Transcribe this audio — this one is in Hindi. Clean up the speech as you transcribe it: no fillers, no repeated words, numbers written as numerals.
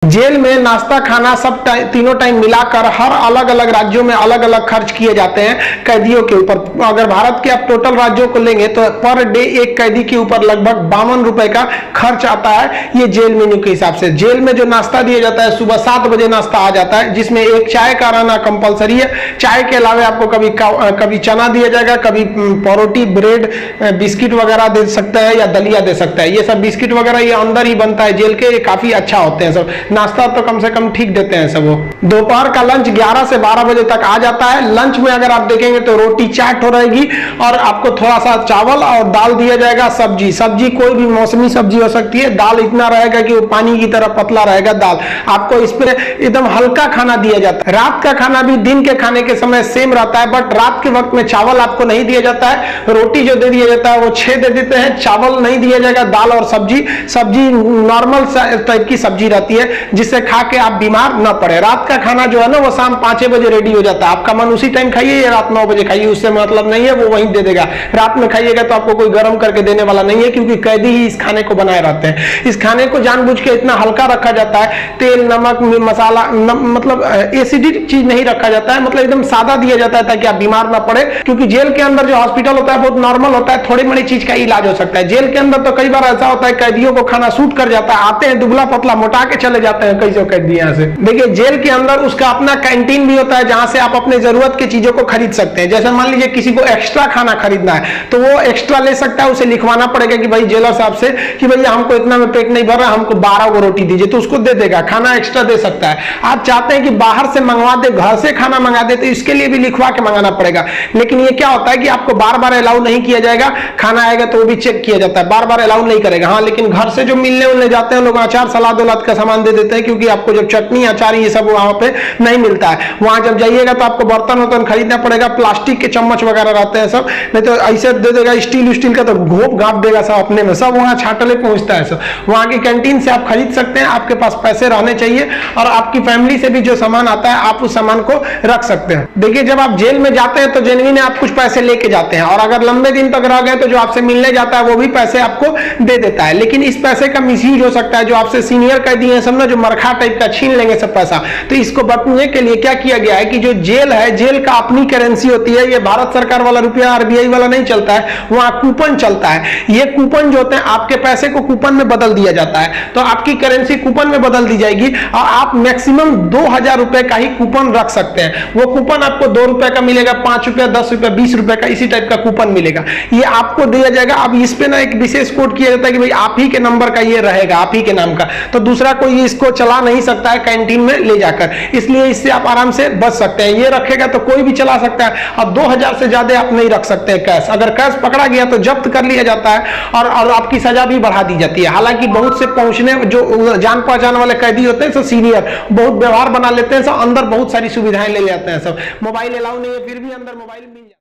जेल में नाश्ता खाना सब तीनों टाइम मिलाकर हर अलग अलग राज्यों में अलग अलग खर्च किए जाते हैं कैदियों के ऊपर। अगर भारत के आप टोटल राज्यों को लेंगे तो पर डे एक कैदी के ऊपर लगभग 52 रुपए का खर्च आता है, ये जेल मेन्यू के हिसाब से। जेल में जो नाश्ता दिया जाता है सुबह 7 बजे नाश्ता आ जाता है, जिसमें एक चाय का रहना कंपलसरी है। चाय के अलावा आपको कभी चना दिया जाएगा, कभी परोटी, ब्रेड, बिस्किट वगैरह दे सकता है या दलिया दे सकता है। ये सब बिस्किट वगैरह ये अंदर ही बनता है जेल के, ये काफी अच्छा होते हैं सब। नाश्ता तो कम से कम ठीक देते हैं सब वो। दोपहर का लंच 11 से 12 बजे तक आ जाता है। लंच में अगर आप देखेंगे तो रोटी चाट हो रहेगी और आपको थोड़ा सा चावल और दाल दिया जाएगा। सब्जी कोई भी मौसमी सब्जी हो सकती है। दाल इतना रहेगा कि वो पानी की तरह पतला रहेगा दाल। आपको इस पे एकदम हल्का खाना दिया जाता है। रात का खाना भी दिन के खाने के समय सेम रहता है, बट रात के वक्त में चावल आपको नहीं दिया जाता है। रोटी जो दे दिया जाता है वो 6 दे देते हैं, चावल नहीं दिया जाएगा। दाल और सब्जी नॉर्मल टाइप की सब्जी रहती है, जिससे खा के आप बीमार न पड़े। रात का खाना जो है ना वो शाम 5 बजे रेडी हो जाता है। आपका मन उसी टाइम खाइए या रात 9 बजे खाइए, उससे मतलब नहीं है, वो वहीं दे देगा। रात में खाइएगा तो आपको कोई गर्म करके देने वाला नहीं है, क्योंकि कैदी ही इस खाने को बनाए रहते हैं। इस खाने को जानबूझ के इतना हल्का रखा जाता है, तेल नमक मसाला मतलब एसिडिक चीज नहीं रखा जाता है, मतलब एकदम सादा दिया जाता है ताकि आप बीमार ना पड़े। क्योंकि जेल के अंदर जो हॉस्पिटल होता है बहुत नॉर्मल होता है, थोड़ी बड़ी चीज का इलाज हो सकता है। जेल के अंदर तो कई बार ऐसा होता है कैदियों को खाना सूट कर जाता है, आते हैं दुबला पतला मोटा के चले जाते हैं कई सौ कैदी यहाँ से। देखिए जेल के अंदर उसका अपना कैंटीन भी होता है, जहां से आप अपने जरूरत की चीजों को खरीद सकते हैं। जैसे मान लीजिए किसी को एक्स्ट्रा खाना खरीदना है तो वो एक्स्ट्रा ले सकता है, उसे लिखवाना पड़ेगा कि भाई जेलर साहब से कि भैया हमको इतना में पेट नहीं भर रहा, हमको 12 को रोटी दीजिए, तो उसको दे देगा, खाना एक्स्ट्रा दे सकता है। आप चाहते हैं कि बाहर से मंगवा दे, घर से खाना मंगा दे, तो इसके लिए भी लिखवा के मंगाना पड़ेगा। लेकिन ये क्या होता है कि आपको बार बार अलाउ नहीं किया जाएगा, खाना आएगा तो वो भी चेक किया जाता है, बार बार अलाउ नहीं करेगा। हाँ, लेकिन घर से जो मिलने उलने जाते हैं लोग अचार सलाद उलाद का सामान दे देते हैं, क्योंकि आपको जब चटनी अचार ये सब वहां पे नहीं मिलता है। वहां जब जाइएगा तो आपको बर्तन वर्तन खरीदना पड़ेगा, प्लास्टिक के चम्मच वगैरह रहते हैं सब, नहीं तो ऐसे दे देगा स्टील का तो घोप घाप देगा सब अपने में, सब वहां छाटले पहुंचता है सब। वहां की कैंटीन से आप खरीद सकते हैं, आपके पास पैसे रहने चाहिए और आपकी फैमिली से भी जो सामान आता है आप उस सामान को रख सकते हैं। देखिए जब आप जेल में जाते हैं तो जेनविन आप कुछ पैसे लेके जाते हैं, और अगर लंबे दिन तक रह गए तो जो आपसे मिलने जाता है वो भी पैसे आपको दे देता है। लेकिन इस पैसे का मिसयूज हो सकता है, जो आपसे सीनियर कैदी हैं सब ना, जो मरखा टाइप का छीन लेंगे सब पैसा। तो इसको बचने के लिए क्या किया गया है कि जो जेल है, जेल का अपनी करेंसी होती है। ये भारत सरकार वाला रुपया आरबीआई वाला नहीं चलता है, वहां कूपन चलता है। ये कूपन जो होते हैं आपके पैसे को कूपन में बदल दिया जाता है, तो आपकी करेंसी कूपन में बदल दी जाएगी और आप मैक्सिमम 2000 रुपए का ही कूपन रख सकते हैं। वो कूपन आपको 2 रुपए का मिलेगा, 5 रुपए, 10 रुपए, 20 रुपए का इसी टाइप का कूपन मिलेगा, ये आपको दिया जाएगा। अब इस पे ना एक विशेष कोड किया जाता है कि भाई आप ही के नंबर का ये रहेगा, आप ही के नाम का, तो दूसरा कोई इसको चला नहीं सकता है कैंटीन में ले जाकर, इसलिए इससे आप आराम से बच सकते हैं। ये रखेगा तो कोई भी चला सकता है। अब 2000 से ज्यादा आप नहीं रख सकते हैं कैश। अगर कैश पकड़ा गया तो जब्त कर लिया जाता है और आपकी सजा भी बढ़ा दी जाती है। हालांकि बहुत से पहुंचने जो जान पहचान वाले कैदी होते हैं सब सीनियर बहुत व्यवहार बना लेते हैं, सब अंदर बहुत सारी सुविधाएं ले लेते हैं, सब मोबाइल अलाउ नहीं है फिर भी अंदर मोबाइल मिल जाता है।